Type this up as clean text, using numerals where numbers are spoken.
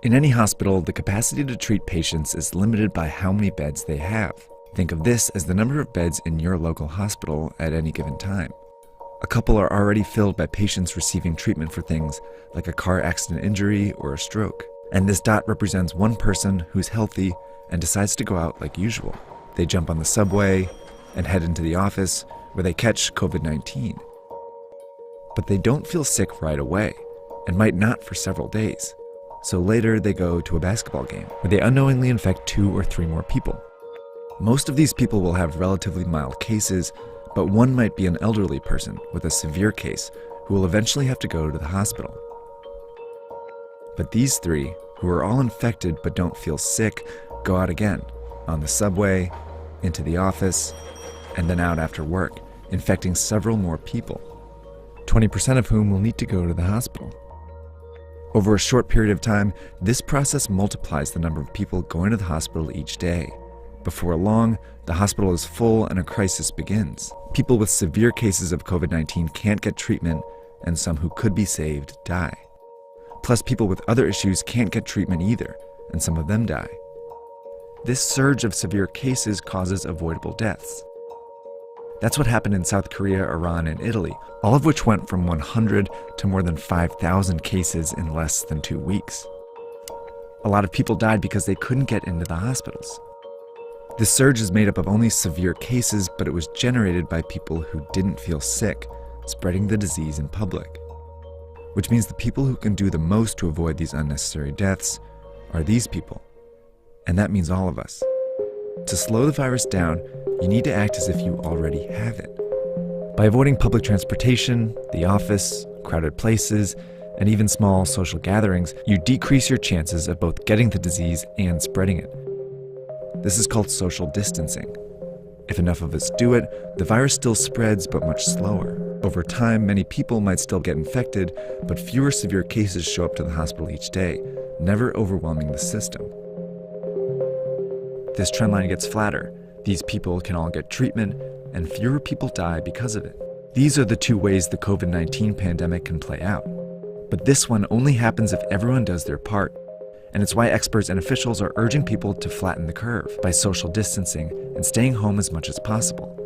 In any hospital, the capacity to treat patients is limited by how many beds they have. Think of this as the number of beds in your local hospital at any given time. A couple are already filled by patients receiving treatment for things like a car accident injury or a stroke. And this dot represents one person who's healthy and decides to go out like usual. They jump on the subway and head into the office where they catch COVID-19. But they don't feel sick right away and might not for several days. So later they go to a basketball game where they unknowingly infect 2 or 3 more people. Most of these people will have relatively mild cases, but one might be an elderly person with a severe case who will eventually have to go to the hospital. But these 3, who are all infected but don't feel sick, go out again, on the subway, into the office, and then out after work, infecting several more people, 20% of whom will need to go to the hospital. Over a short period of time, this process multiplies the number of people going to the hospital each day. Before long, the hospital is full and a crisis begins. People with severe cases of COVID-19 can't get treatment, and some who could be saved die. Plus, people with other issues can't get treatment either, and some of them die. This surge of severe cases causes avoidable deaths. That's what happened in South Korea, Iran, and Italy, all of which went from 100 to more than 5,000 cases in less than 2 weeks. A lot of people died because they couldn't get into the hospitals. This surge is made up of only severe cases, but it was generated by people who didn't feel sick, spreading the disease in public. Which means the people who can do the most to avoid these unnecessary deaths are these people. And that means all of us. To slow the virus down, you need to act as if you already have it. By avoiding public transportation, the office, crowded places, and even small social gatherings, you decrease your chances of both getting the disease and spreading it. This is called social distancing. If enough of us do it, the virus still spreads, but much slower. Over time, many people might still get infected, but fewer severe cases show up to the hospital each day, never overwhelming the system. This trend line gets flatter. These people can all get treatment, and fewer people die because of it. These are the 2 ways the COVID-19 pandemic can play out. But this one only happens if everyone does their part. And it's why experts and officials are urging people to flatten the curve by social distancing and staying home as much as possible.